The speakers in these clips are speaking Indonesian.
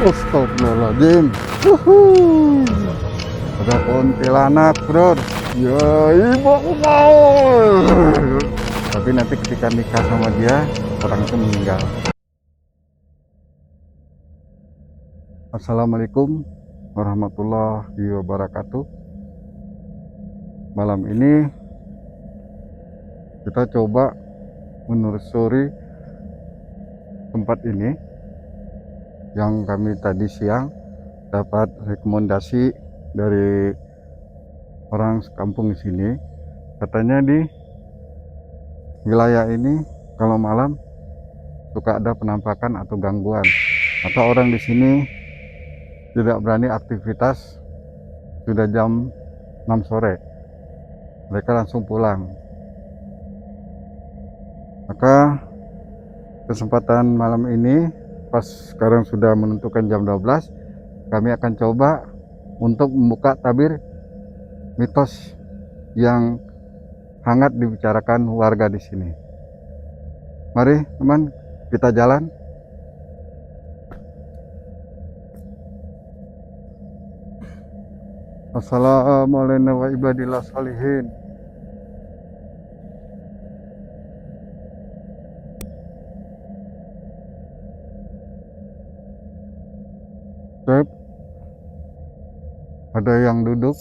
Astagfirullahaladzim. Wuhu. Ada kuntilanak, bro. Ya, ibu mau. Tapi nanti ketika nikah sama dia, orang itu meninggal. Assalamualaikum warahmatullahi wabarakatuh. Malam ini kita coba menelusuri tempat ini yang kami tadi siang dapat rekomendasi dari orang sekampung di sini. Katanya di wilayah ini kalau malam suka ada penampakan atau gangguan, atau orang di sini tidak berani aktivitas sudah jam 6 sore, mereka langsung pulang. Maka kesempatan malam ini pas sekarang sudah menentukan jam 12, kami akan coba untuk membuka tabir mitos yang hangat dibicarakan warga di sini. Mari teman, kita jalan. Assalamualaikum warahmatullahi wabarakatuh. Ada yang duduk,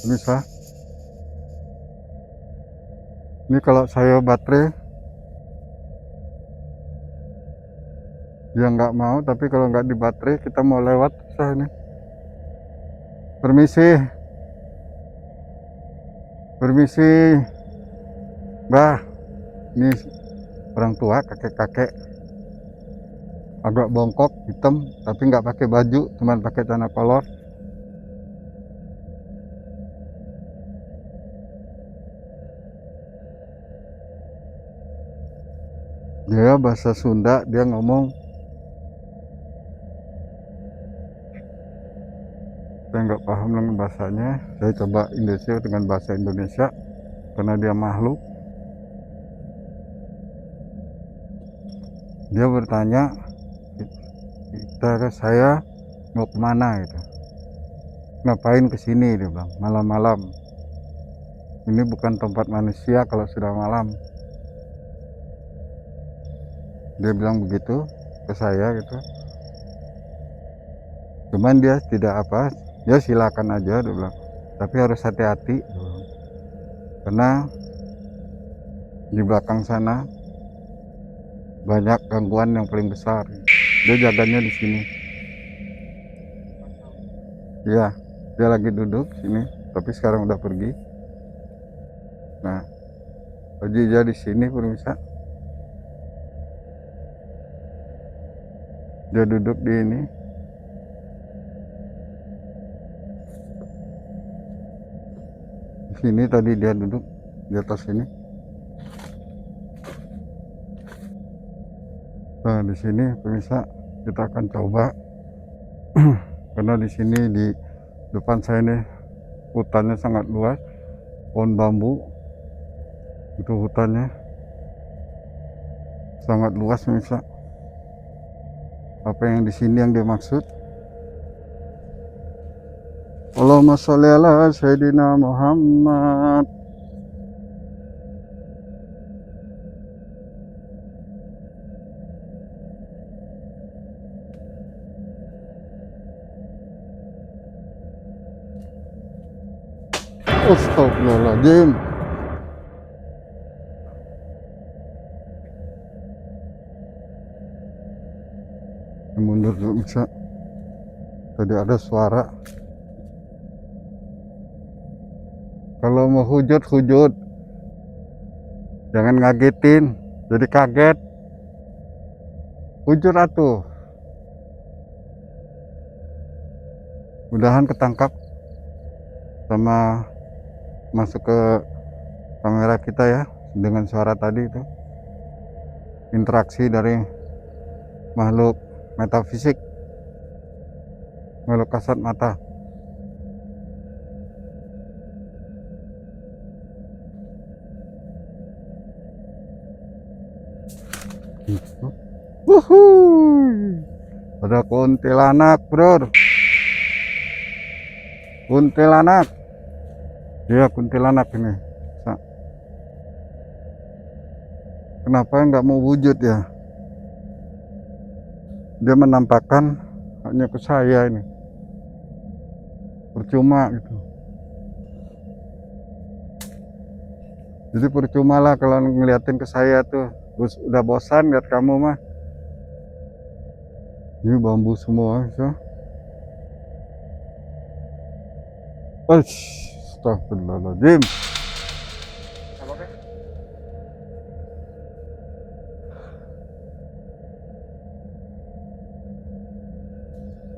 bisa. Ini kalau saya baterai, dia nggak mau. Tapi kalau nggak di baterai, kita mau lewat susah ini. Permisi, permisi, Mbah. Ini orang tua, kakek-kakek, agak bongkok, hitam, tapi nggak pakai baju, cuman pakai celana kolor. Dia bahasa Sunda, dia ngomong, saya nggak paham dengan bahasanya. Saya coba Indonesia dengan bahasa Indonesia karena dia makhluk. Dia bertanya, saya mau kemana gitu, ngapain kesini, dia bilang, malam-malam. Ini bukan tempat manusia kalau sudah malam. Dia bilang begitu ke saya gitu. Cuman dia tidak apa, ya silakan aja, dia bilang, tapi harus hati-hati karena di belakang sana banyak gangguan yang paling besar. Dia jaganya di sini. Iya, dia lagi duduk sini, tapi sekarang udah pergi. Nah, jadi dia di sini pemirsa. Dia duduk di ini. Di sini tadi dia duduk di atas ini. Nah, di sini pemirsa kita akan coba karena di sini di depan saya ini hutannya sangat luas, pohon bambu itu hutannya sangat luas pemirsa. Apa yang di sini yang dia maksud? Allahumma sholli ala Sayyidina Muhammad. Astagfirullahaladzim. Mundur dulu bisa. Tadi ada suara. Kalau mau hujud, hujud. Jangan ngagetin, jadi kaget. Hujud atuh. Mudahan ketangkap sama masuk ke kamera kita ya, dengan suara tadi itu. Interaksi dari makhluk metafisik, makhluk kasat mata. Wuhuy. Ada kuntilanak, bro. Kuntilanak. Iya, kuntilanak ini. Kenapa nggak mau wujud ya? Dia menampakkan hanya ke saya ini. Percuma gitu. Jadi percuma lah kalau ngeliatin ke saya tuh. Udah bosan lihat kamu mah. Ini bambu semua. So. Astagfirullahaladzim.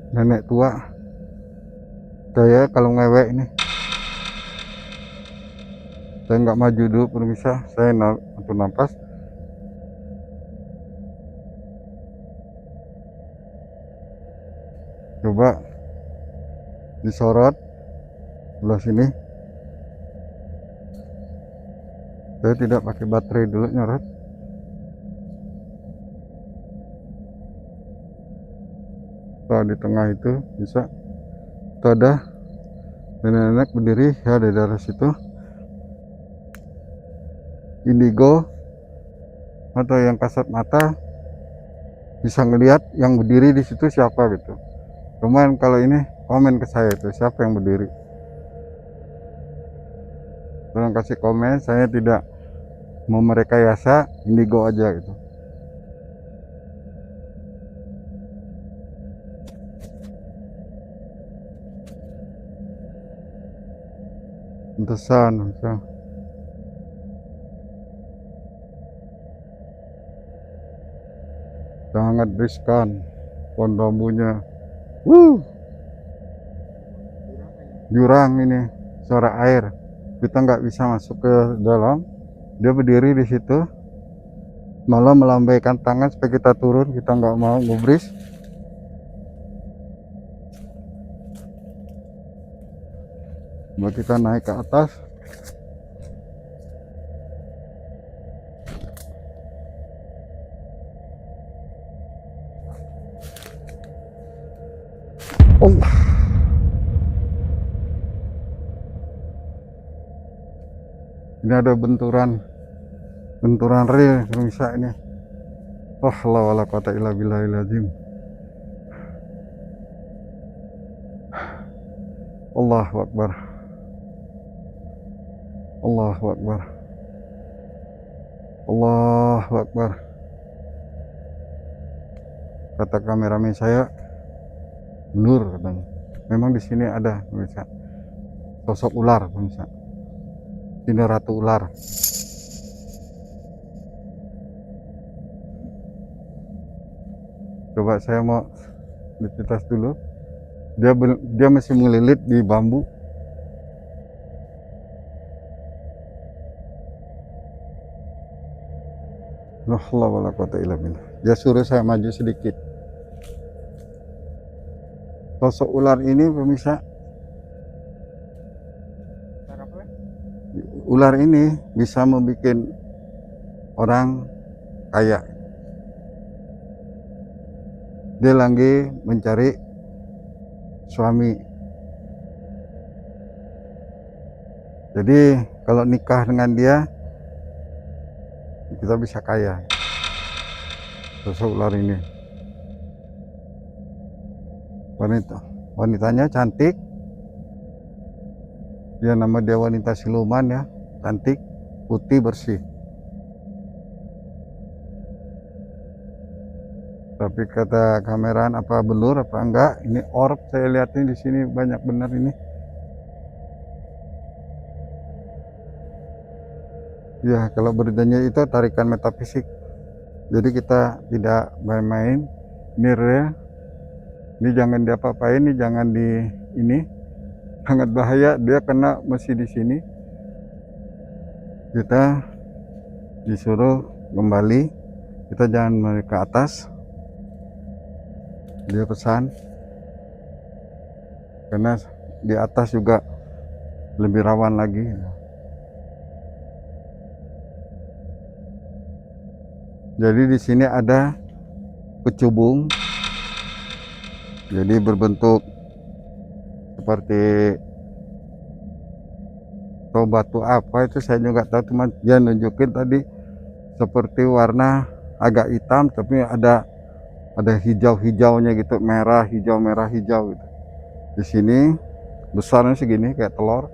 Nenek tua. Saya kalau ngewek ini. Saya nggak maju dulu permisa. Saya untuk nafas. Coba disorot sebelah sini. Saya tidak pakai baterai dulu nyorot. Kalau di tengah itu bisa. Itu ada nenek-nenek berdiri ya di daerah situ. Indigo atau yang kasat mata bisa ngelihat yang berdiri di situ siapa gitu. Cuman kalau ini komen ke saya itu siapa yang berdiri. Tolong kasih komen, saya tidak mau merekayasa, indigo aja gitu. Pantesan, sangat riskan pohon bambunya. Jurang ini, suara air. Kita nggak bisa masuk ke dalam. Dia berdiri di situ, malah melambaikan tangan supaya kita turun. Kita nggak mau ngubris. Coba kita naik ke atas. Oh. Ini ada benturan real bisa ini. Oh, la wala quwata illa billahil azim. Allahu akbar. Allahu akbar. Allahu akbar. Kata kameramen saya, blur katanya. Memang di sini ada bisa sosok ular bisa. Ini ratu ular. Coba saya mau ditas dulu. Dia masih melilit di bambu. Allah wala quwata illa billah. Dia suruh saya maju sedikit. Sosok ular ini pemirsa, ular ini bisa membuat orang kaya. Dia lagi mencari suami. Jadi kalau nikah dengan dia, kita bisa kaya. Sosok ular ini. Wanitanya cantik. Dia nama dia wanita siluman ya, cantik, putih, bersih. Tapi kata kameraan apa belur apa enggak? Ini orb saya lihat ini di sini banyak benar ini. Ya kalau beritanya itu tarikan metafisik. Jadi kita tidak main-main. Ini real. Ini jangan diapa-apain, ini jangan ini sangat bahaya. Dia kena masih di sini. Kita disuruh kembali. Kita jangan naik ke atas. Dia pesan. Karena di atas juga lebih rawan lagi. Jadi di sini ada kecubung jadi berbentuk seperti atau batu apa itu saya juga tahu, cuma dia nunjukin tadi seperti warna agak hitam tapi ada hijau-hijaunya gitu, merah hijau gitu. Di sini besarnya segini kayak telur,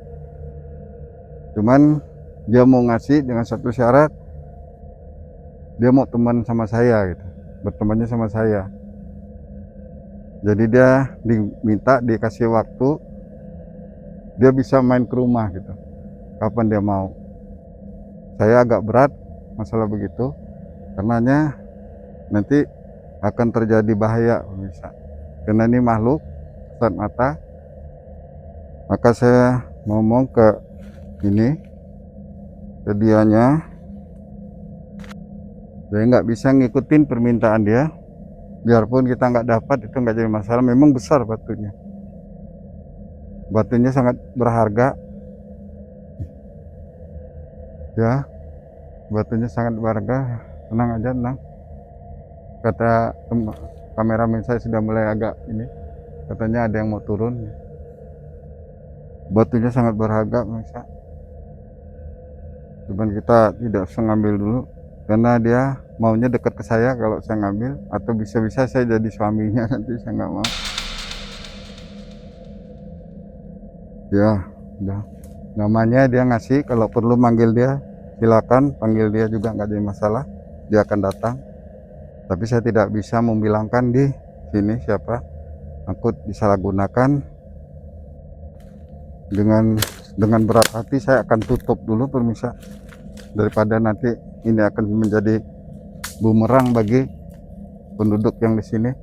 cuman dia mau ngasih dengan satu syarat, dia mau teman sama saya gitu, bertemannya sama saya. Jadi dia diminta dikasih waktu, dia bisa main ke rumah gitu kapan dia mau. Saya agak berat masalah begitu, karenanya nanti akan terjadi bahaya bisa, karena ini makhluk kasat mata. Maka saya ngomong ke ini ke dianya, saya nggak bisa ngikutin permintaan dia, biarpun kita nggak dapat itu nggak jadi masalah. Memang besar batunya sangat berharga ya, batunya sangat berharga. Tenang aja, tenang, kata kameramen saya sudah mulai agak ini, katanya ada yang mau turun. Batunya sangat berharga bisa, cuman kita tidak usah ngambil dulu karena dia maunya dekat ke saya kalau saya ngambil, atau bisa-bisa saya jadi suaminya nanti, saya nggak mau ya. Udah, namanya dia ngasih, kalau perlu manggil dia silakan panggil dia juga, nggak ada masalah, dia akan datang. Tapi saya tidak bisa membilangkan di sini siapa, aku disalahgunakan. Dengan berat hati saya akan tutup dulu pemirsa, daripada nanti ini akan menjadi bumerang bagi penduduk yang di sini.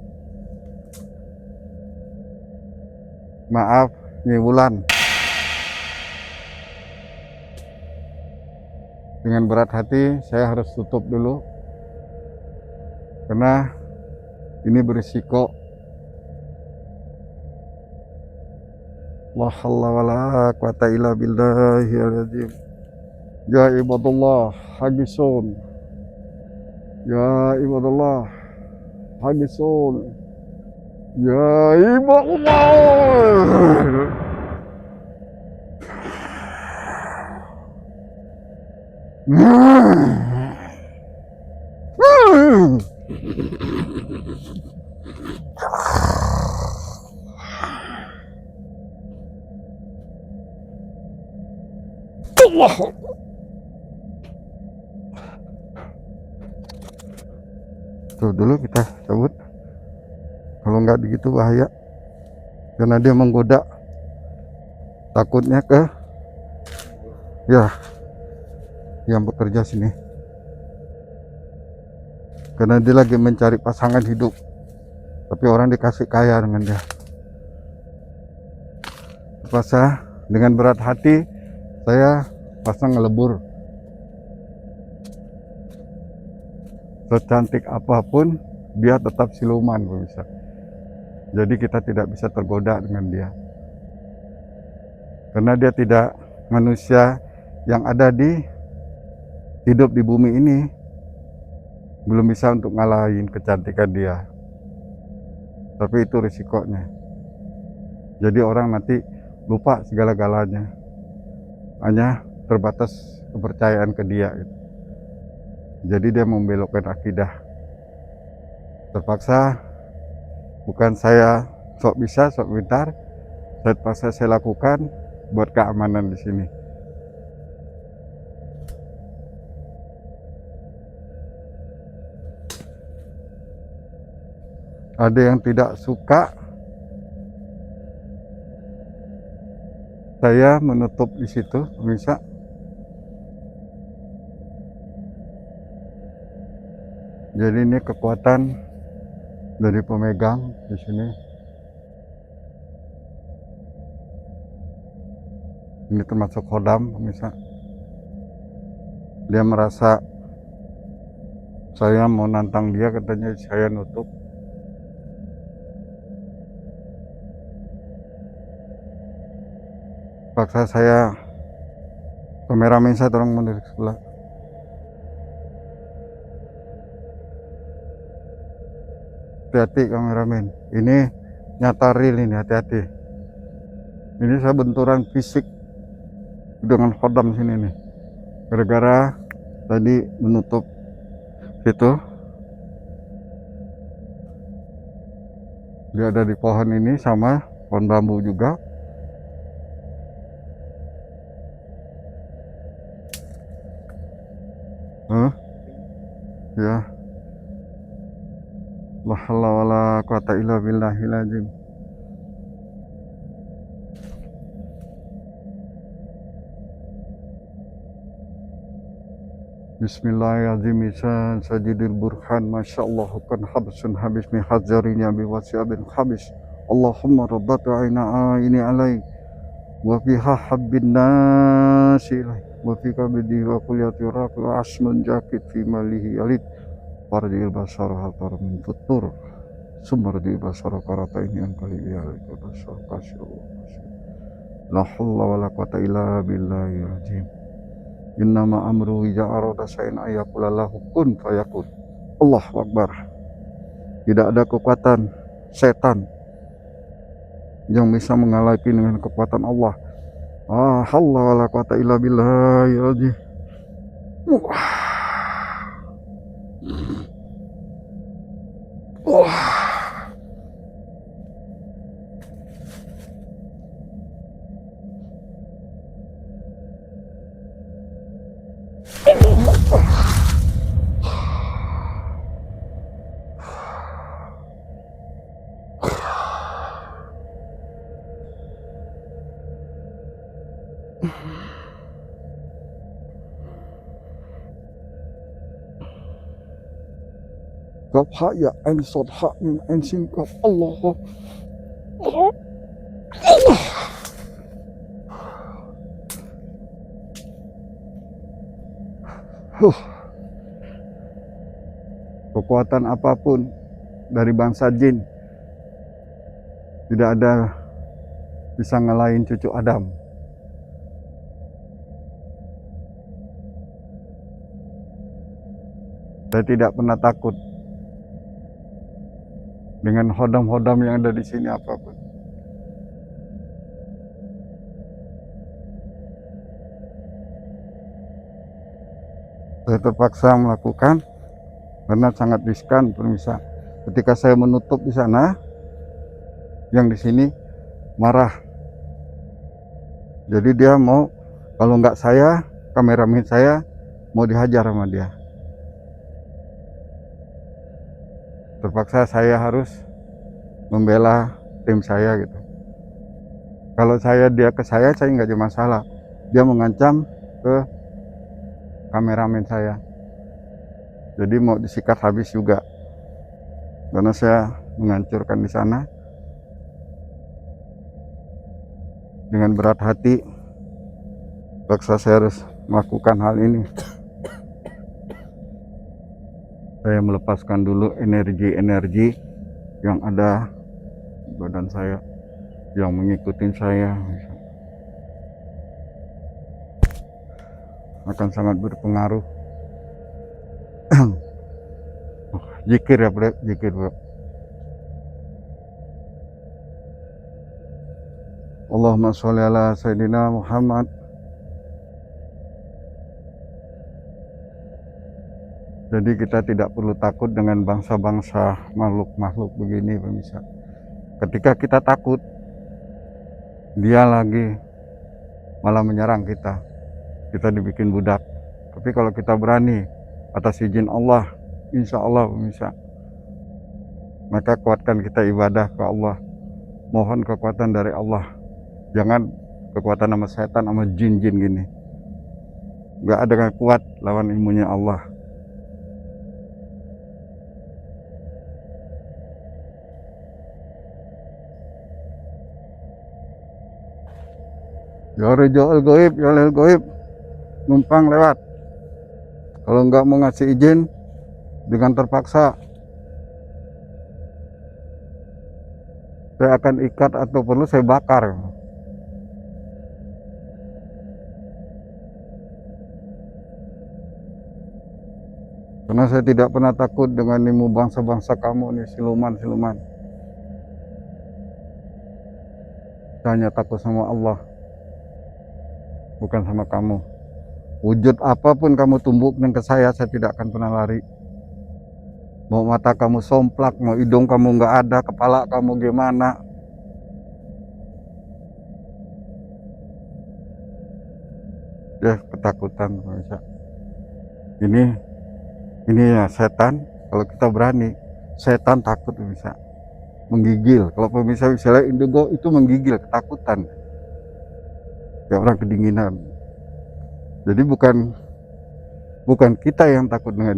Maaf Nyi Wulan, dengan berat hati saya harus tutup dulu karena ini berisiko. La haula wala quwata illa billahil azim. Ya ibadallah habisun, ya ibadallah habisun, ya ibadallah. Allah. Tuh dulu kita cabut, kalau nggak begitu bahaya karena dia menggoda, takutnya ke ya yang bekerja sini, karena dia lagi mencari pasangan hidup tapi orang dikasih kaya dengan dia. Terpaksa dengan berat hati saya pasang ngelebur. Secantik apapun dia tetap siluman pemirsa, jadi kita tidak bisa tergoda dengan dia karena dia tidak manusia yang ada di hidup di bumi ini, belum bisa untuk ngalahin kecantikan dia. Tapi itu risikonya, jadi orang nanti lupa segala-galanya, hanya terbatas kepercayaan ke dia gitu. Jadi dia membelokkan akidah. Terpaksa, bukan saya sok bisa sok pintar, terpaksa saya lakukan buat keamanan di sini. Ada yang tidak suka saya menutup di situ bisa. Jadi ini kekuatan dari pemegang di sini. Ini termasuk khodam bisa. Dia merasa saya mau nantang dia, katanya saya nutup. Paksa saya, kameramen saya tolong mundur ke sebelah. Hati-hati kameramen, ini nyata real ini, hati-hati. Ini saya benturan fisik dengan kodam sini nih, gara-gara tadi menutup itu. Dia ada di pohon ini sama pohon bambu juga. Ya, la haula wala quwata illa billahil azim. Bismillahirrahmanirrahim. Sajidil burhan, masyaallah kan habsun habis mi hazarinya bi wasiabin habis. Allahumma rabbatu aina ini alai wa fiha habbin nasi wa fi kabidi wa kulliyati raqi wa asmun jakit fi malihi alid farjil basar hatar min futur sumber di basar karata ini yang kali ya basar kasyallah. La haula wala quwata illa billahil azim. Innama amru iza arada syai'an ayaqula lahu kun fayakun. Allahu Akbar. Tidak ada kekuatan setan yang bisa mengalahkan dengan kekuatan Allah. Haula wala quwata illa billahil azim. Gap hak ya en sod hak en singkap Allah. Kekuatan apapun dari bangsa jin tidak ada bisa ngalahin cucu Adam. Saya tidak pernah takut dengan hodam-hodam yang ada di sini apapun. Saya terpaksa melakukan karena sangat riskan, pemirsa. Ketika saya menutup di sana, yang di sini marah. Jadi dia mau, kalau nggak saya, kameramen saya mau dihajar sama dia. Terpaksa saya harus membela tim saya gitu. Kalau dia ke saya nggak ada masalah. Dia mengancam ke kameramen saya. Jadi mau disikat habis juga. Karena saya menghancurkan di sana dengan berat hati. Terpaksa saya harus melakukan hal ini. Saya melepaskan dulu energi-energi yang ada di badan saya, yang mengikuti saya akan sangat berpengaruh. Zikir ya bro, zikir bro. Allahumma sholli ala Sayyidina Muhammad. Jadi kita tidak perlu takut dengan bangsa-bangsa makhluk-makhluk begini, pemirsa. Ketika kita takut, dia lagi malah menyerang kita. Kita dibikin budak. Tapi kalau kita berani atas izin Allah, insya Allah, pemirsa, maka kuatkan kita ibadah ke Allah. Mohon kekuatan dari Allah. Jangan kekuatan sama setan, sama jin-jin gini. Gak ada yang kuat lawan ilmunya Allah. Ya Rijal Goib, ya Lel Goib, numpang lewat. Kalau nggak mau ngasih izin, dengan terpaksa saya akan ikat atau perlu saya bakar. Karena saya tidak pernah takut dengan ilmu bangsa-bangsa kamu nih, siluman-siluman. Saya hanya takut sama Allah, bukan sama kamu. Wujud apapun kamu tumbukkan ke saya tidak akan pernah lari. Mau mata kamu somplak, mau hidung kamu nggak ada, kepala kamu gimana, ya ketakutan pemirsa. Ini ya setan. Kalau kita berani, setan takut pemirsa, menggigil. Kalau pemirsa misalnya indigo itu menggigil, ketakutan, kayak orang kedinginan. Jadi bukan kita yang takut dengan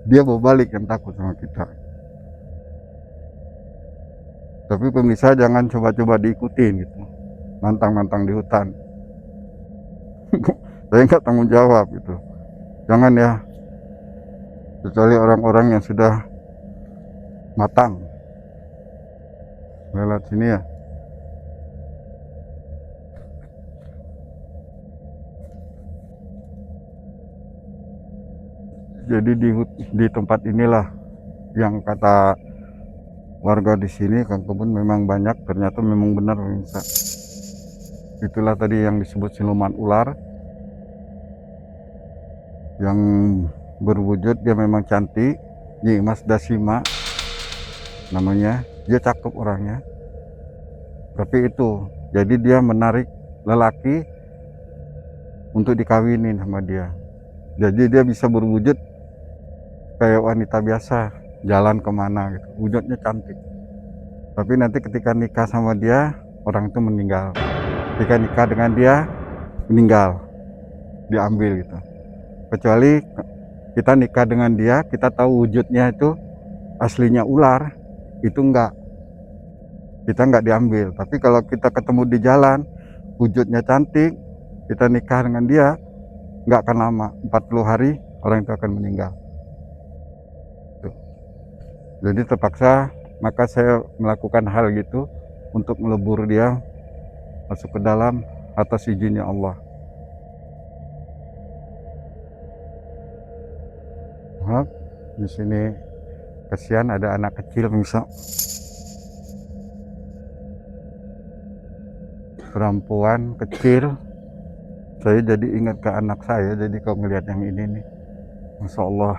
dia berbalik yang takut sama kita. Tapi pemirsa jangan coba-coba diikutin gitu, mantang-mantang di hutan. Saya nggak tanggung jawab gitu, jangan ya, kecuali orang-orang yang sudah matang. Lewat sini ya. Jadi di tempat inilah yang kata warga di sini, Kang Kebun, memang banyak, ternyata memang benar pemirsa. Itulah tadi yang disebut siluman ular, yang berwujud dia memang cantik, Nyi Mas Dasima namanya, dia cakep orangnya. Tapi itu, jadi dia menarik lelaki untuk dikawinin sama dia. Jadi dia bisa berwujud kayak wanita biasa, jalan kemana gitu, wujudnya cantik. Tapi nanti ketika nikah sama dia, orang itu meninggal. Ketika nikah dengan dia, meninggal, diambil gitu. Kecuali kita nikah dengan dia, kita tahu wujudnya itu aslinya ular, itu enggak, kita enggak diambil. Tapi kalau kita ketemu di jalan, wujudnya cantik, kita nikah dengan dia, enggak akan lama, 40 hari orang itu akan meninggal. Jadi terpaksa, maka saya melakukan hal gitu untuk melebur dia masuk ke dalam atas izinnya Allah. Maaf, di sini kasihan ada anak kecil bisa, perempuan kecil. Saya jadi ingat ke anak saya, jadi kalau melihat yang ini nih, Masya Allah,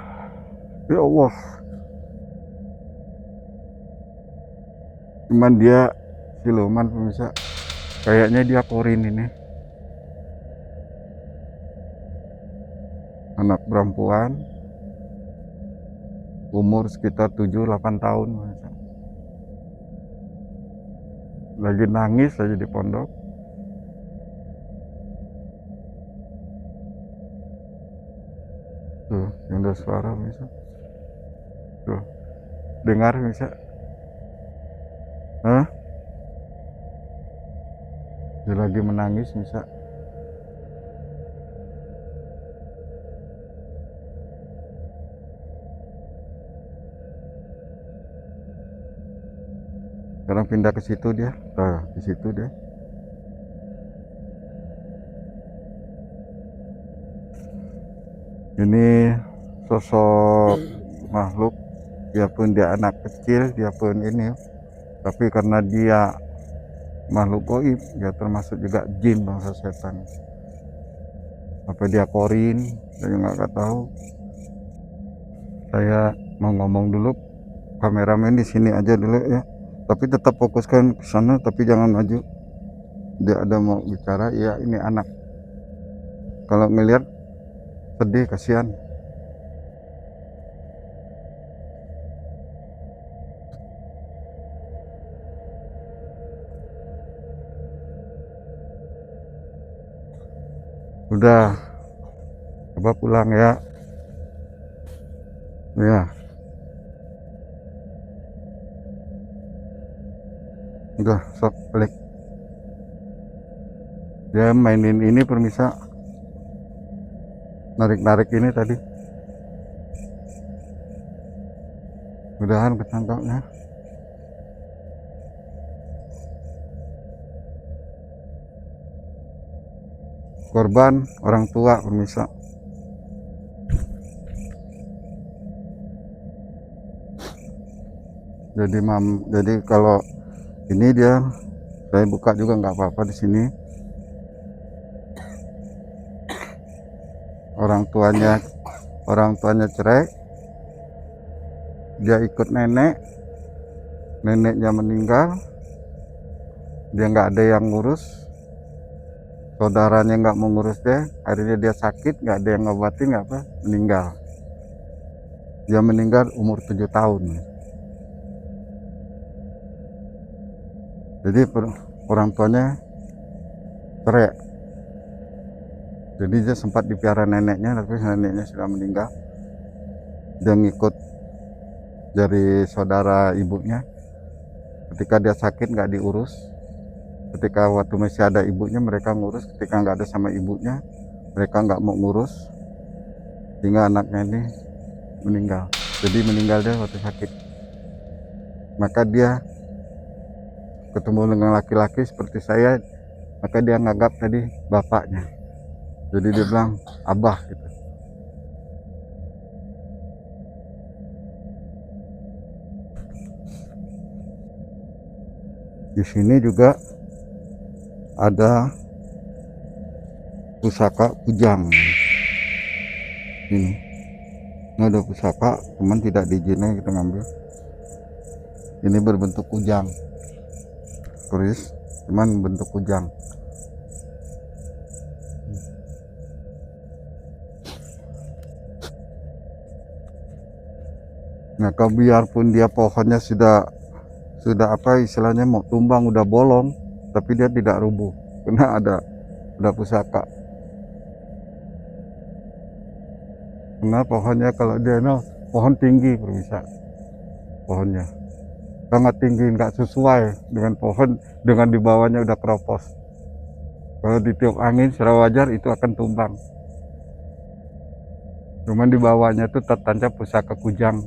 ya Allah. Cuman dia siluman pemirsa, kayaknya dia korin ini. Anak perempuan, umur sekitar 7-8 tahun pemirsa. Lagi nangis aja di pondok. Tuh, yang ada suara pemirsa. Tuh, dengar pemirsa. Hah? Dia lagi menangis pemirsa. Sekarang pindah ke situ dia. Nah, di situ dia. Ini sosok makhluk, dia pun dia anak kecil, dia pun ini, tapi karena dia makhluk goib, dia termasuk juga jin, bangsa setan. Apa dia korin, saya nggak tahu. Saya mau ngomong dulu, kameramen di sini aja dulu ya. Tapi tetap fokuskan ke sana, tapi jangan maju. Dia ada mau bicara, ya ini anak. Kalau ngelihat sedih, kasihan. Udah, coba pulang ya. Ya, udah sok balik. Dia mainin ini permisa, narik-narik ini tadi. Mudahan ketangkapnya. Korban orang tua permisa. Jadi kalau ini dia Saya buka juga nggak apa-apa di sini. Orang tuanya cerai, dia ikut neneknya meninggal, dia nggak ada yang ngurus, saudaranya nggak mau ngurus dia, akhirnya dia sakit, nggak ada yang ngobatin, nggak apa, meninggal. Dia meninggal umur 7 tahun. Jadi orang tuanya cerai. Jadi dia sempat dipiara neneknya, tapi neneknya sudah meninggal. Dia ngikut dari saudara ibunya. Ketika dia sakit nggak diurus. Ketika waktu masih ada ibunya mereka ngurus. Ketika nggak ada sama ibunya mereka nggak mau ngurus. Sehingga anaknya ini meninggal. Jadi meninggal dia waktu sakit. Maka dia ketemu dengan laki-laki seperti saya. Maka dia nganggap tadi bapaknya. Jadi dia bilang abah gitu. Di sini juga ada pusaka kujang. Ini ada pusaka, cuman tidak diizinkan kita ngambil. Ini berbentuk kujang, keris, cuman bentuk kujang. Nah, kalau biarpun dia pohonnya sudah apa istilahnya mau tumbang, udah bolong, tapi dia tidak rubuh karena ada pusaka. Karena pohonnya kalau dia pohon tinggi bisa, pohonnya sangat tinggi, nggak sesuai dengan pohon, dengan di bawahnya udah keropos. Kalau ditiup angin secara wajar itu akan tumbang. Cuman di bawahnya itu tertancap pusaka kujang,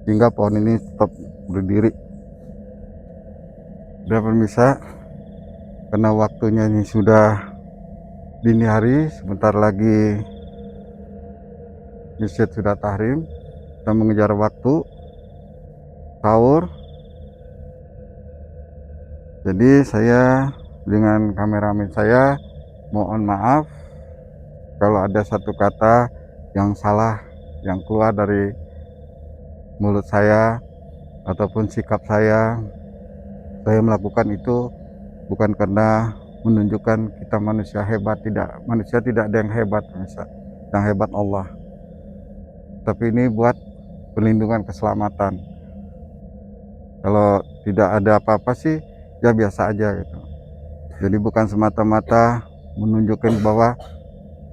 hingga pohon ini tetap berdiri. Udah pemirsa, karena waktunya ini sudah dini hari, sebentar lagi masjid sudah tahrim, kita mengejar waktu sahur. Jadi saya dengan kameramen saya mohon maaf kalau ada satu kata yang salah yang keluar dari mulut saya ataupun sikap saya melakukan itu bukan karena menunjukkan kita manusia hebat, tidak. Manusia tidak ada yang hebat, yang hebat Allah. Tapi ini buat perlindungan keselamatan. Kalau tidak ada apa-apa sih ya biasa aja gitu. Jadi bukan semata-mata menunjukkan bahwa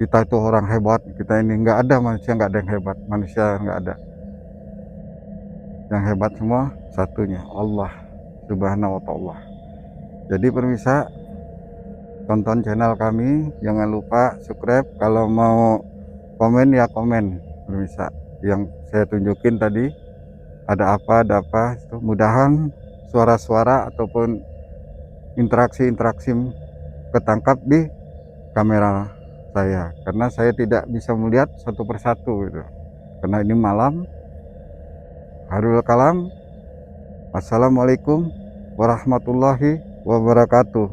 kita itu orang hebat, kita ini nggak ada, manusia nggak ada yang hebat, manusia nggak ada. Yang hebat semua satunya, Allah Subhanahu wa Ta'ala. Jadi pemirsa, tonton channel kami, jangan lupa subscribe. Kalau mau komen ya komen pemirsa, yang saya tunjukin tadi ada apa itu mudahan suara-suara ataupun interaksi ketangkap di kamera saya, karena saya tidak bisa melihat satu persatu gitu, karena ini malam. Harul kalam. Assalamualaikum warahmatullahi wabarakatuh.